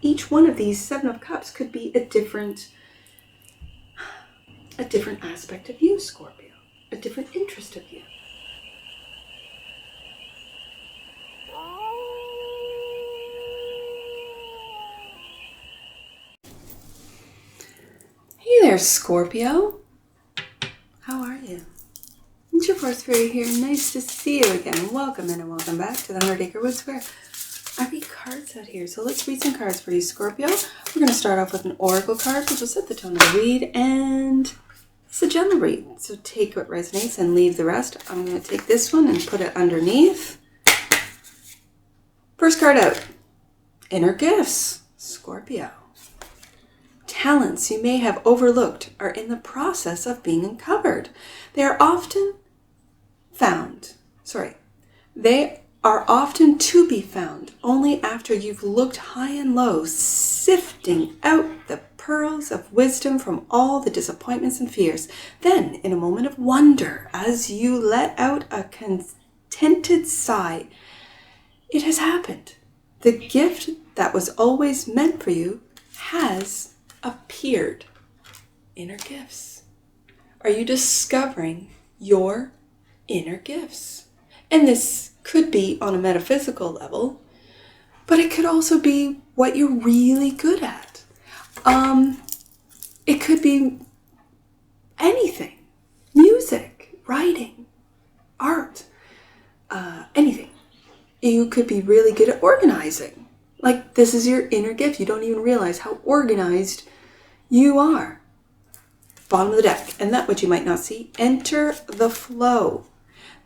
each one of these Seven of Cups could be a different aspect of you, Scorpio, a different interest of you. Hey there, Scorpio. How are you? It's your Force Fairy here. Nice to see you again. Welcome in and welcome back to the 100 Acre Woods where I read cards out here. So let's read some cards for you, Scorpio. We're going to start off with an oracle card, which will set the tone of the read, and it's a general read. So take what resonates and leave the rest. I'm going to take this one and put it underneath. First card out. Inner gifts, Scorpio. Talents you may have overlooked are in the process of being uncovered. They are often to be found only after you've looked high and low, sifting out the pearls of wisdom from all the disappointments and fears. Then, in a moment of wonder, as you let out a contented sigh, it has happened. The gift that was always meant for you has appeared. Inner gifts. Are you discovering your inner gifts? And this could be on a metaphysical level, but it could also be what you're really good at. It could be anything. Music, writing, art, anything. You could be really good at organizing. Like, this is your inner gift. You don't even realize how organized you are. Bottom of the deck, and that which you might not see, enter the flow.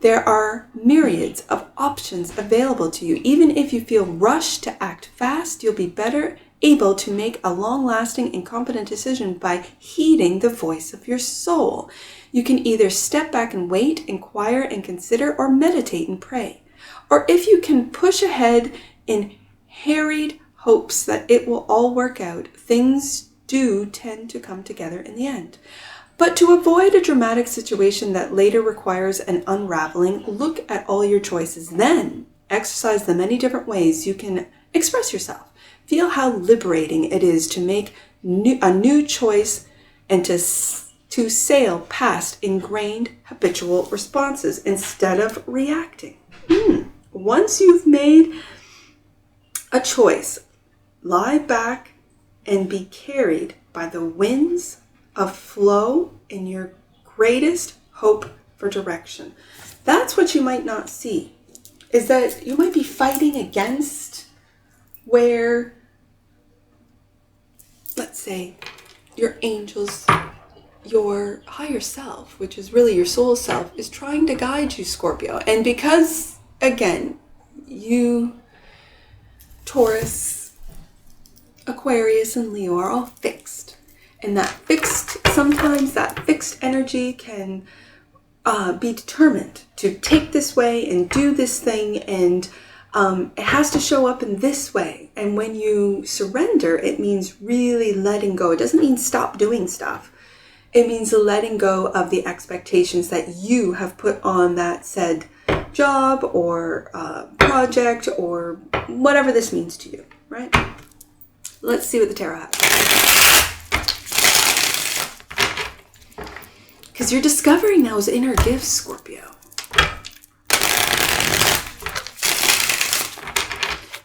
There are myriads of options available to you. Even if you feel rushed to act fast, you'll be better able to make a long-lasting and competent decision by heeding the voice of your soul. You can either step back and wait, inquire and consider, or meditate and pray. Or if you can push ahead in harried hopes that it will all work out, things do tend to come together in the end. But to avoid a dramatic situation that later requires an unraveling, look at all your choices. Then exercise the many different ways you can express yourself. Feel how liberating it is to make a new choice and to sail past ingrained habitual responses instead of reacting. Once you've made a choice, lie back and be carried by the winds of flow in your greatest hope for direction. That's what you might not see, is that you might be fighting against where, let's say, your angels, your higher self, which is really your soul self, is trying to guide you, Scorpio. And because, again, you, Taurus, Aquarius, and Leo are all fixed. And sometimes that fixed energy can be determined to take this way and do this thing, and it has to show up in this way. And when you surrender, it means really letting go. It doesn't mean stop doing stuff. It means letting go of the expectations that you have put on that said job or project or whatever this means to you, right? Let's see what the tarot has. Because you're discovering those inner gifts, Scorpio.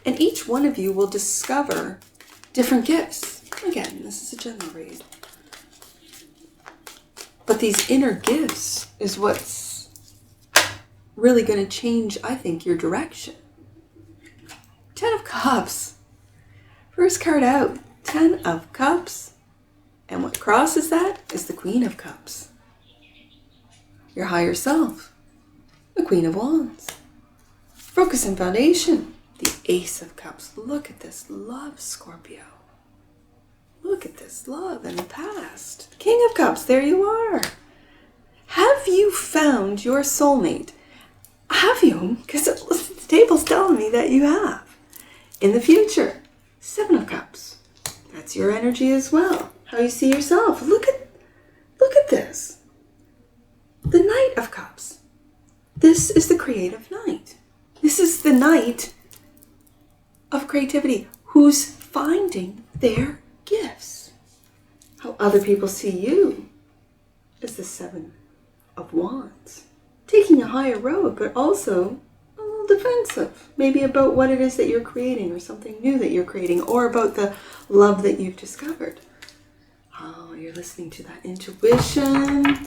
And each one of you will discover different gifts. Again, this is a general read. But these inner gifts is what's really going to change, I think, your direction. 10 of Cups. First card out, 10 of Cups. And what crosses that is the Queen of Cups. Your higher self, the Queen of Wands. Focus and foundation, the Ace of Cups. Look at this love, Scorpio. Look at this love in the past. King of Cups, there you are. Have you found your soulmate? Have you? Because the table's telling me that you have. In the future, 7 of Cups. That's your energy as well. How you see yourself. Look at this. The Knight of Cups. This is the creative knight. This is the knight of creativity who's finding their gifts. How other people see you is the Seven of Wands. Taking a higher road, but also a little defensive. Maybe about what it is that you're creating, or something new that you're creating, or about the love that you've discovered. Oh, you're listening to that intuition,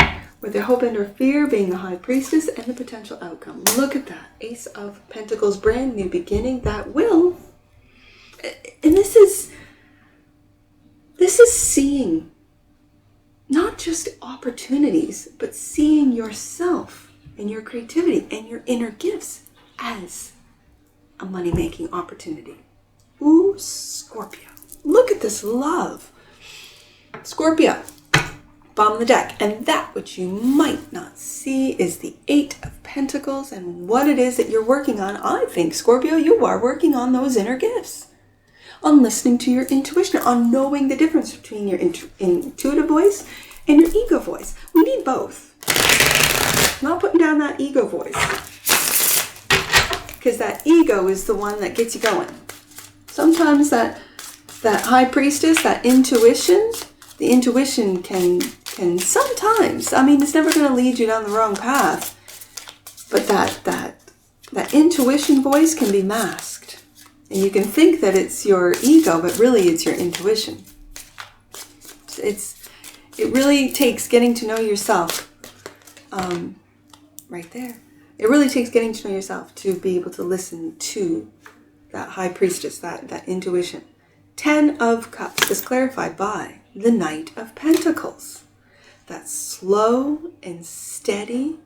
with their hope and or fear being the High Priestess and the potential outcome. Look at that. Ace of Pentacles, brand new beginning that will. And this is seeing not just opportunities, but seeing yourself and your creativity and your inner gifts as a money-making opportunity. Ooh, Scorpio. Look at this love. Scorpio, bottom of the deck. And that which you might not see is the Eight of Pentacles and what it is that you're working on. I think, Scorpio, you are working on those inner gifts. On listening to your intuition, on knowing the difference between your intuitive voice and your ego voice. We need both. Not putting down that ego voice, because that ego is the one that gets you going. Sometimes that High Priestess, that intuition, the intuition can sometimes, I mean, it's never going to lead you down the wrong path, but that intuition voice can be masked. And you can think that it's your ego, but really it's your intuition. It really takes getting to know yourself. Right there. It really takes getting to know yourself to be able to listen to that High Priestess, that intuition. 10 of Cups is clarified by the Knight of Pentacles. That's slow and steady.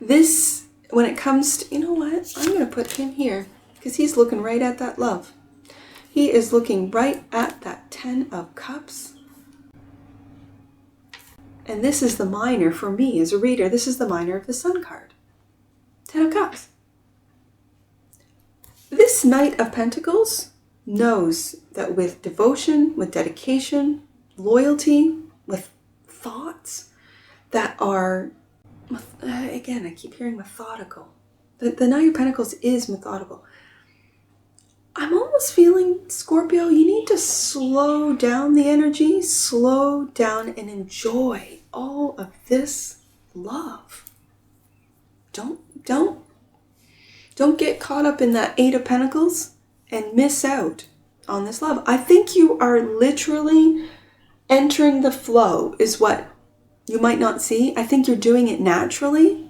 This, when it comes to, you know what? I'm going to put him here. Because he's looking right at that love. He is looking right at that 10 of Cups. And this is the minor for me as a reader. This is the minor of the Sun card. 10 of Cups. This Knight of Pentacles knows that with devotion, with dedication, loyalty, with thoughts that are, again, I keep hearing methodical. The Knight of Pentacles is methodical. I'm almost feeling, Scorpio, you need to slow down the energy, slow down and enjoy all of this love. Don't get caught up in that Eight of Pentacles and miss out on this love. I think you are literally entering the flow is what you might not see. I think you're doing it naturally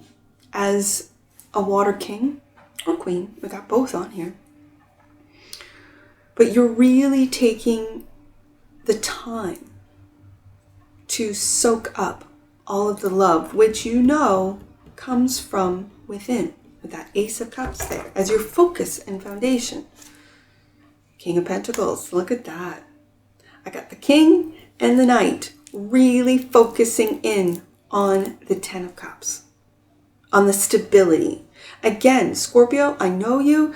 as a water king or queen. We got both on here. But you're really taking the time to soak up all of the love, which you know comes from within, with that Ace of Cups there, as your focus and foundation. King of Pentacles, look at that. I got the King and the Knight really focusing in on the 10 of Cups, on the stability. Again, Scorpio, I know you.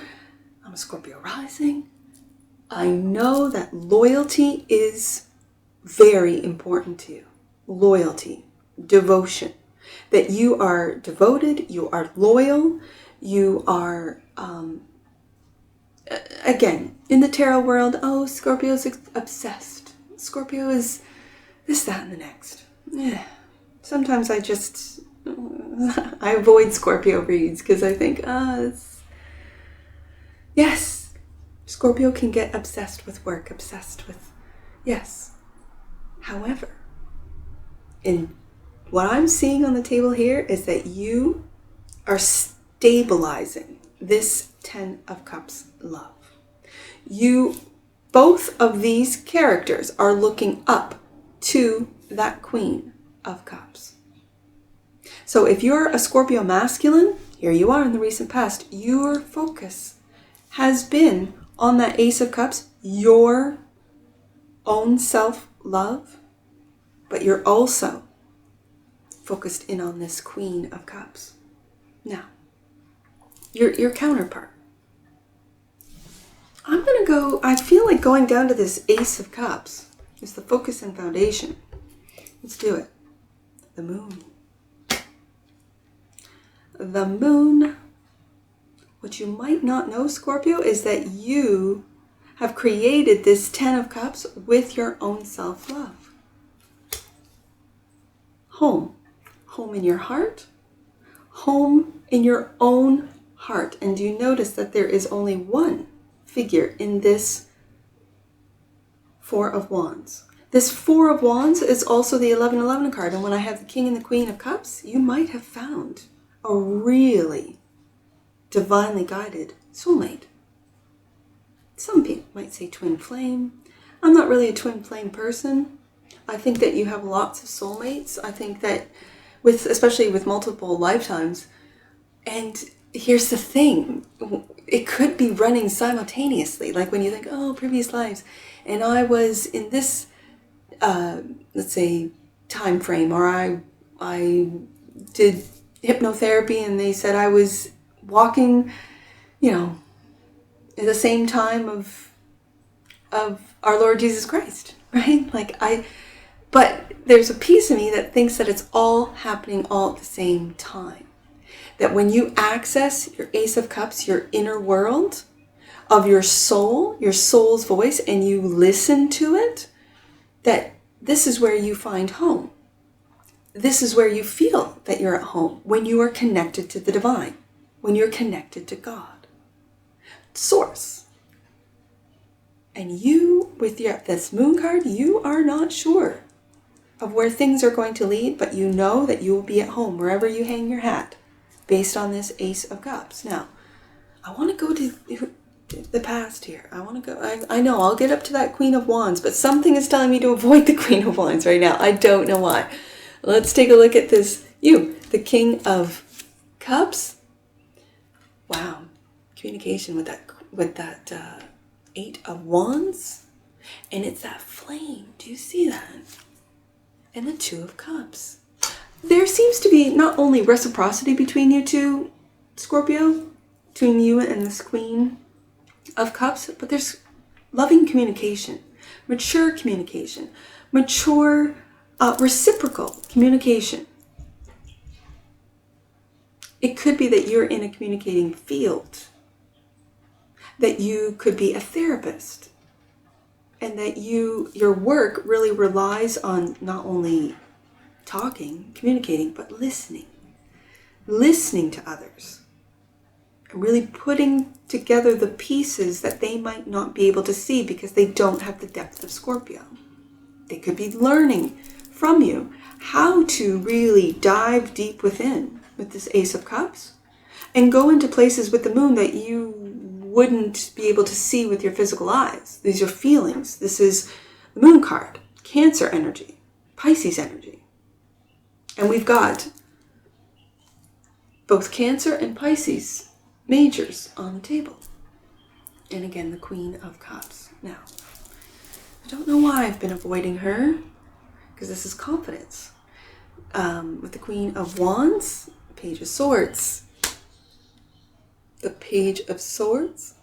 I'm a Scorpio rising. I know that loyalty is very important to you. Loyalty, devotion. That you are devoted, you are loyal, you are, again, in the tarot world, oh, Scorpio's obsessed. Scorpio is this, that, and the next. Yeah. Sometimes I avoid Scorpio reads because I think, yes. Scorpio can get obsessed with work, obsessed with, yes. However, in what I'm seeing on the table here is that you are stabilizing this 10 of Cups love. Both of these characters are looking up to that Queen of Cups. So if you're a Scorpio masculine, here you are in the recent past, your focus has been on that Ace of Cups, your own self-love, but you're also focused in on this Queen of Cups. Now, your counterpart. I'm going to go, I feel like going down to this Ace of Cups. It's the focus and foundation. Let's do it. The Moon. The Moon. What you might not know, Scorpio, is that you have created this 10 of Cups with your own self-love. Home. Home in your heart. Home in your own heart. And do you notice that there is only one figure in this Four of Wands? This Four of Wands is also the 1111 card. And when I have the King and the Queen of Cups, you might have found a really divinely guided soulmate. Some people might say twin flame. I'm not really a twin flame person. I think that you have lots of soulmates. I think that especially with multiple lifetimes. And here's the thing. It could be running simultaneously. Like when you think, oh, previous lives. And I was in this, let's say, time frame. Or I did hypnotherapy and they said I was walking, at the same time of our Lord Jesus Christ, right? But there's a piece of me that thinks that it's all happening all at the same time. That when you access your Ace of Cups, your inner world of your soul, your soul's voice, and you listen to it, that this is where you find home. This is where you feel that you're at home, when you are connected to the divine, when you're connected to God. Source. And you, with this moon card, you are not sure of where things are going to lead, but you know that you will be at home wherever you hang your hat based on this Ace of Cups. Now, I want to go to the past here. I know I'll get up to that Queen of Wands, but something is telling me to avoid the Queen of Wands right now. I don't know why. Let's take a look at this. The King of Cups. Wow. Communication with that Eight of Wands, and it's that flame. Do you see that? And the Two of Cups. There seems to be not only reciprocity between you two, Scorpio, between you and this Queen of Cups, but there's loving communication, mature reciprocal communication. It could be that you're in a communicating field, that you could be a therapist, and that your work really relies on not only talking, communicating, but listening to others, and really putting together the pieces that they might not be able to see because they don't have the depth of Scorpio. They could be learning from you how to really dive deep within with this Ace of Cups and go into places with the moon that you wouldn't be able to see with your physical eyes. These are feelings. This is the moon card, Cancer energy, Pisces energy. And we've got both Cancer and Pisces majors on the table. And again, the Queen of Cups. Now, I don't know why I've been avoiding her, because this is confidence. With the Queen of Wands, Page of Swords. The Page of Swords,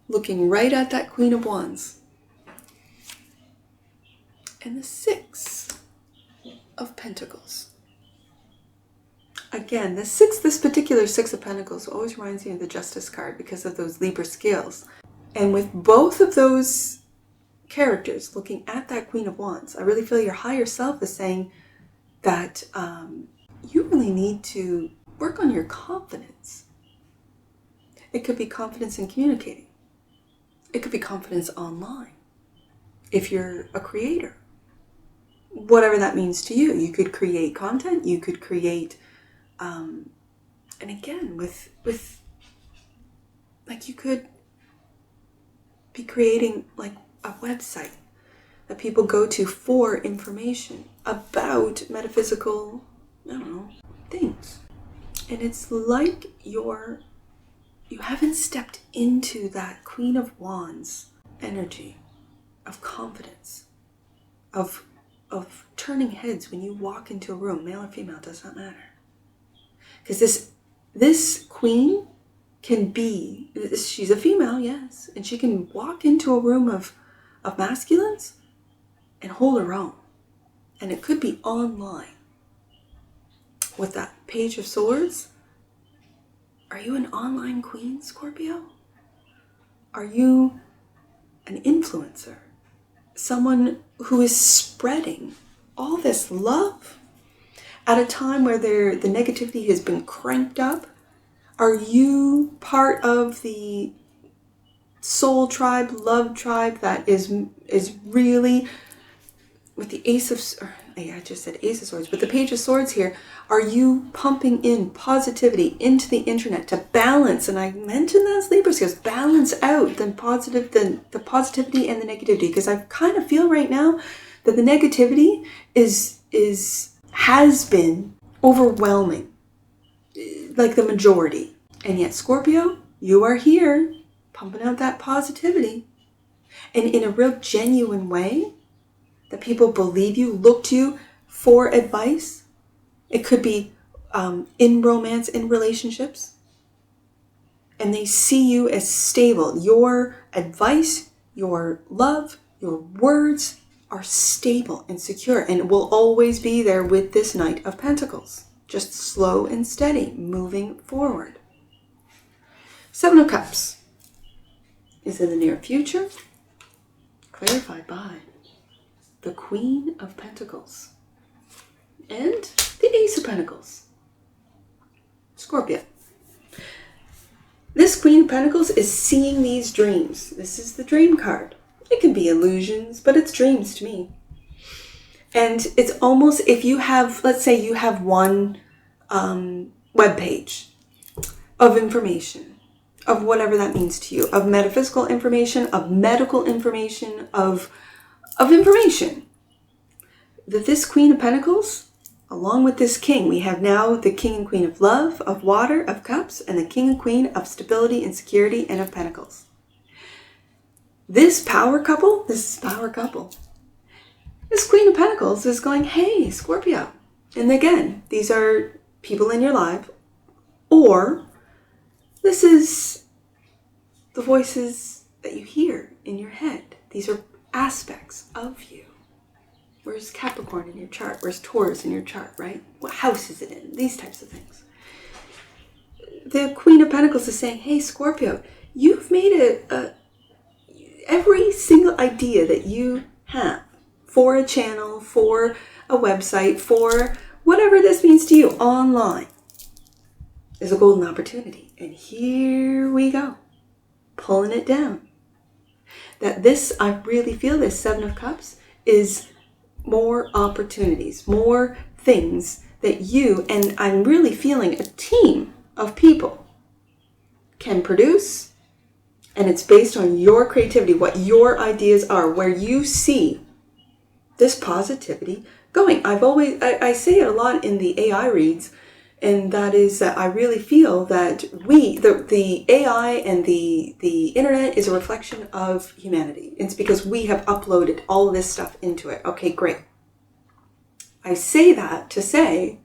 looking right at that Queen of Wands. And the Six of Pentacles. Again, this particular Six of Pentacles always reminds me of the Justice card because of those Libra scales. And with both of those characters looking at that Queen of Wands, I really feel your higher self is saying that you really need to work on your confidence. It could be confidence in communicating. It could be confidence online. If you're a creator, whatever that means to you, you could create content. You could create, and again, with like you could be creating like a website that people go to for information about metaphysical, things. And it's like you haven't stepped into that Queen of Wands energy of confidence, of turning heads when you walk into a room, male or female, does not matter. Because this queen can be, she's a female, yes, and she can walk into a room of masculines and hold her own. And it could be online. With that Page of Swords, are you an online queen, Scorpio? Are you an influencer, someone who is spreading all this love at a time where the negativity has been cranked up? Are you part of the soul tribe, love tribe that is really, with the Ace of, I just said Ace of Swords, but the Page of Swords here, are you pumping in positivity into the internet to balance, and I mentioned that as Libra skills, balance out the positivity and the negativity, because I kind of feel right now that the negativity has been overwhelming, like the majority. And yet, Scorpio, you are here pumping out that positivity, and in a real genuine way that people believe you, look to you for advice. It could be in romance, in relationships, and they see you as stable. Your advice, your love, your words are stable and secure, and it will always be there with this Knight of Pentacles. Just slow and steady, moving forward. Seven of Cups is in the near future, clarified by the Queen of Pentacles and the Ace of Pentacles. Scorpio. This Queen of Pentacles is seeing these dreams. This is the dream card. It can be illusions, but it's dreams to me. And it's almost, if you have, let's say you have one web page of information, of whatever that means to you, of metaphysical information, of medical information, of information. That this Queen of Pentacles, along with this King, we have now the King and Queen of Love, of Water, of Cups, and the King and Queen of Stability and Security and of Pentacles. This power couple, this Queen of Pentacles is going, hey, Scorpio. And again, these are people in your life, or this is the voices that you hear in your head. These are aspects of you. Where's Capricorn in your chart? Where's Taurus in your chart, right? What house is it in? These types of things. The Queen of Pentacles is saying, hey, Scorpio, you've made every single idea that you have for a channel, for a website, for whatever this means to you online is a golden opportunity. And here we go, pulling it down. That this, I really feel this Seven of Cups is more opportunities, more things that you, and I'm really feeling a team of people can produce, and it's based on your creativity, what your ideas are, where you see this positivity going. I say it a lot in the AI reads, and that is that I really feel that the AI and the internet is a reflection of humanity. It's because we have uploaded all of this stuff into it. Okay, great. I say that to say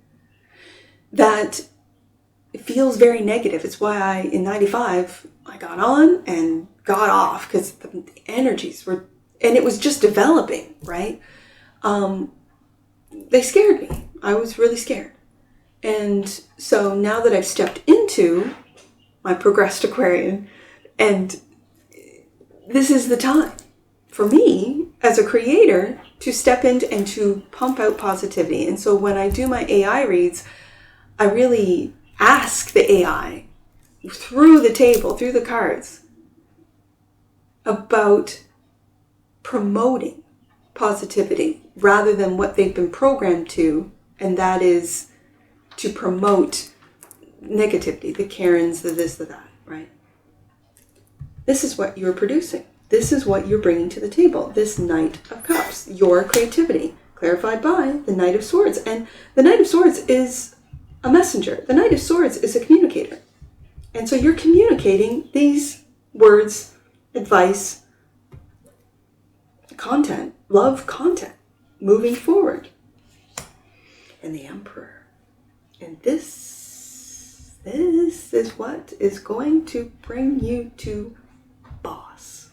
that it feels very negative. It's why in 95, I got on and got off, because the energies were, and it was just developing, right? They scared me. I was really scared. And so now that I've stepped into my progressed Aquarian, and this is the time for me as a creator to step in and to pump out positivity. And so when I do my AI reads, I really ask the AI through the table, through the cards, about promoting positivity rather than what they've been programmed to, and that is to promote negativity, the Karens, the this, the that, right? This is what you're producing. This is what you're bringing to the table. This Knight of Cups, your creativity, clarified by the Knight of Swords. And the Knight of Swords is a messenger. The Knight of Swords is a communicator. And so you're communicating these words, advice, content, love content, moving forward. And the Emperor. And this is what is going to bring you to boss.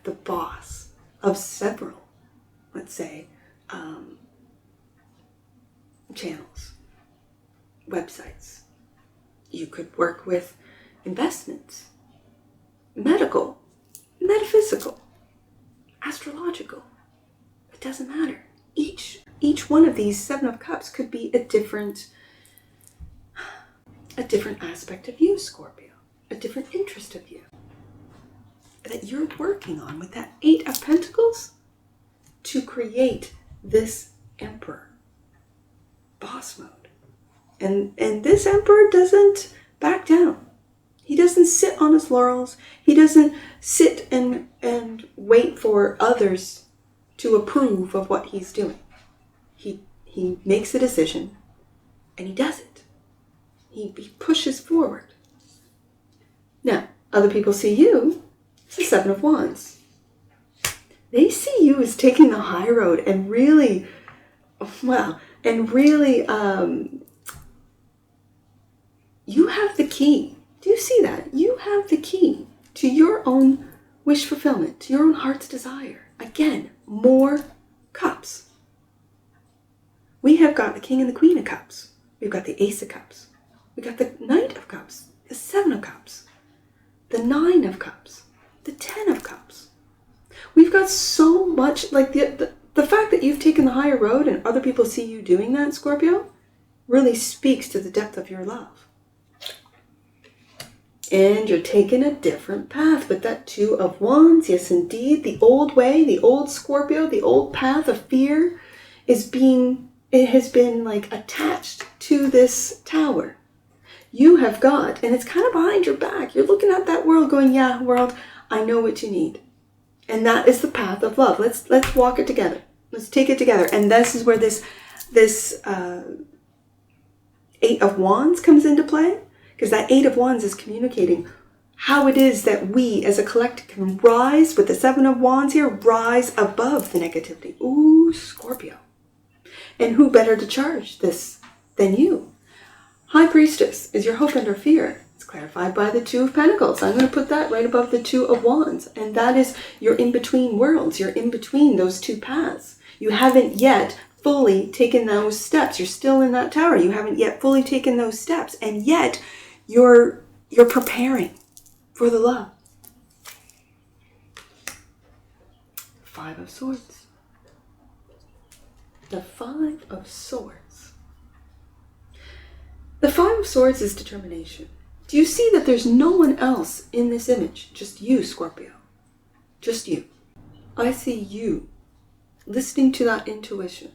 The boss of several, let's say, channels, websites. You could work with investments, medical metaphysical, astrological. It doesn't matter. Each one of these Seven of Cups could be a different aspect of you, Scorpio, a different interest of you that you're working on with that Eight of Pentacles to create this Emperor boss mode. And this Emperor doesn't back down. He doesn't sit on his laurels. He doesn't sit and wait for others to approve of what he's doing. He makes a decision and he does it. He pushes forward. Now, other people see you as the Seven of Wands. They see you as taking the high road and really, you have the key. Do you see that? You have the key to your own wish fulfillment, to your own heart's desire. Again, more cups. We have got the King and the Queen of Cups. We've got the Ace of Cups. We've got the Knight of Cups, the Seven of Cups, the Nine of Cups, the Ten of Cups. We've got so much, like the fact that you've taken the higher road and other people see you doing that, Scorpio, really speaks to the depth of your love. And you're taking a different path with that Two of Wands. Yes, indeed. The old way, the old Scorpio, the old path of fear it has been like attached to this tower. You have got, and it's kind of behind your back. You're looking at that world going, yeah, world, I know what you need. And that is the path of love. Let's walk it together. Let's take it together. And this is where this Eight of Wands comes into play. Because that Eight of Wands is communicating how it is that we as a collective can rise with the Seven of Wands here, rise above the negativity. Ooh, Scorpio. And who better to charge this than you? High Priestess is your hope and or fear. It's clarified by the Two of Pentacles. I'm going to put that right above the Two of Wands. And that is you're in between worlds. You're in between those two paths. You haven't yet fully taken those steps. You're still in that tower. You haven't yet fully taken those steps. And yet you're preparing for the love. Five of Swords. The Five of Swords. The Five of Swords is determination. Do you see that there's no one else in this image? Just you, Scorpio. Just you. I see you listening to that intuition.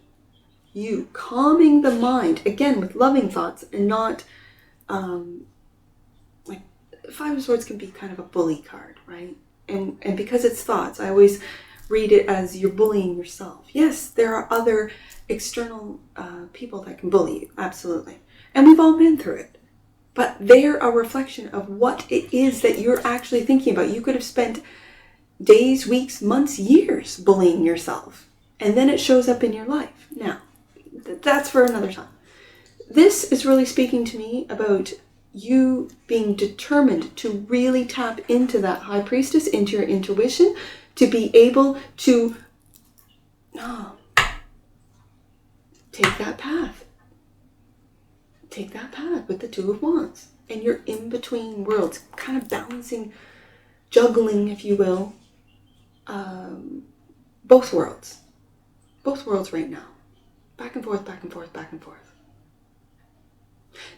You calming the mind, again, with loving thoughts and not, like, Five of Swords can be kind of a bully card, right? And because it's thoughts, I always read it as you're bullying yourself. Yes, there are other external people that can bully you, absolutely. And we've all been through it. But they're a reflection of what it is that you're actually thinking about. You could have spent days, weeks, months, years bullying yourself. And then it shows up in your life. Now, that's for another time. This is really speaking to me about you being determined to really tap into that High Priestess, into your intuition, to be able to take that path. Take that path with the Two of Wands. And you're in between worlds, kind of balancing, juggling, if you will, both worlds. Both worlds right now. Back and forth, back and forth, back and forth.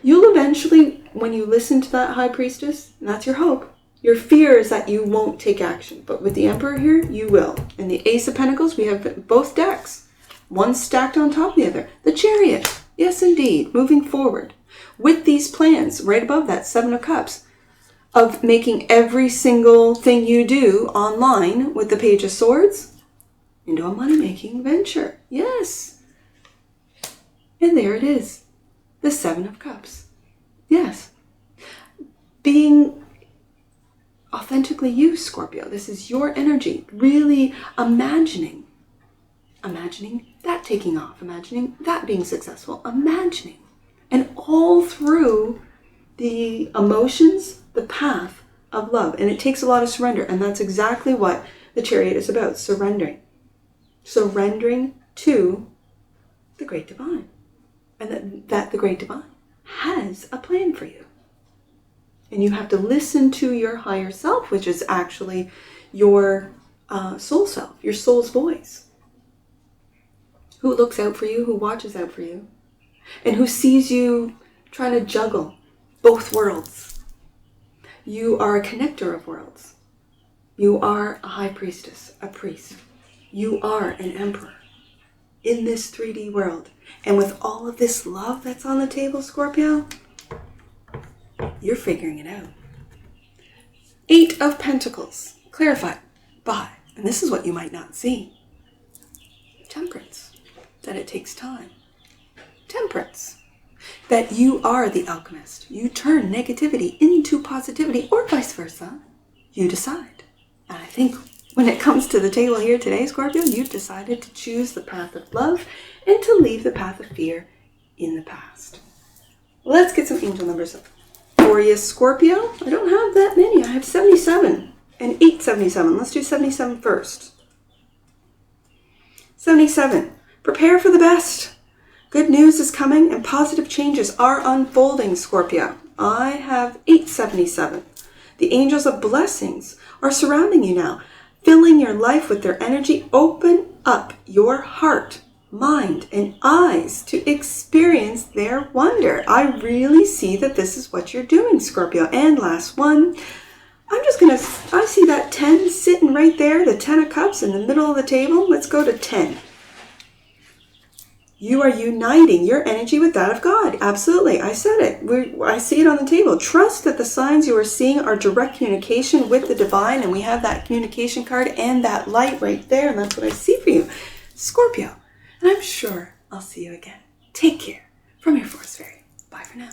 You'll eventually, when you listen to that High Priestess, and that's your hope, your fear is that you won't take action. But with the Emperor here, you will. And the Ace of Pentacles, we have both decks. One stacked on top of the other. The Chariot. Yes, indeed. Moving forward. With these plans, right above that, Seven of Cups, of making every single thing you do online with the Page of Swords into a money-making venture. Yes. And there it is. The Seven of Cups. Yes. Being authentically you, Scorpio. This is your energy. Really imagining that taking off. Imagining that being successful. Imagining. And all through the emotions, the path of love. And it takes a lot of surrender. And that's exactly what the Chariot is about. Surrendering. Surrendering to the Great Divine. And that the Great Divine has a plan for you. And you have to listen to your higher self, which is actually your soul self, your soul's voice, who looks out for you, who watches out for you, and who sees you trying to juggle both worlds. You are a connector of worlds. You are a high priestess, a priest. You are an emperor in this 3D world. And with all of this love that's on the table, Scorpio, you're figuring it out. 8 of Pentacles, clarified by, and this is what you might not see, temperance, that it takes time. Temperance, that you are the alchemist. You turn negativity into positivity, or vice versa. You decide. And I think when it comes to the table here today, Scorpio, you've decided to choose the path of love and to leave the path of fear in the past. Let's get some angel numbers for you, Scorpio. I don't have that many. I have 77 and 877. Let's do 77 first. 77. Prepare for the best. Good news is coming and positive changes are unfolding, Scorpio. I have 877. The angels of blessings are surrounding you now, filling your life with their energy. Open up your heart, mind, and eyes to experience their wonder. I really see that this is what you're doing, Scorpio. And last one, I see that 10 sitting right there, the 10 of Cups in the middle of the table. Let's go to 10. You are uniting your energy with that of God. Absolutely. I said it. I see it on the table. Trust that the signs you are seeing are direct communication with the divine. And we have that communication card and that light right there. And that's what I see for you, Scorpio. And I'm sure I'll see you again. Take care from your Forest Fairy. Bye for now.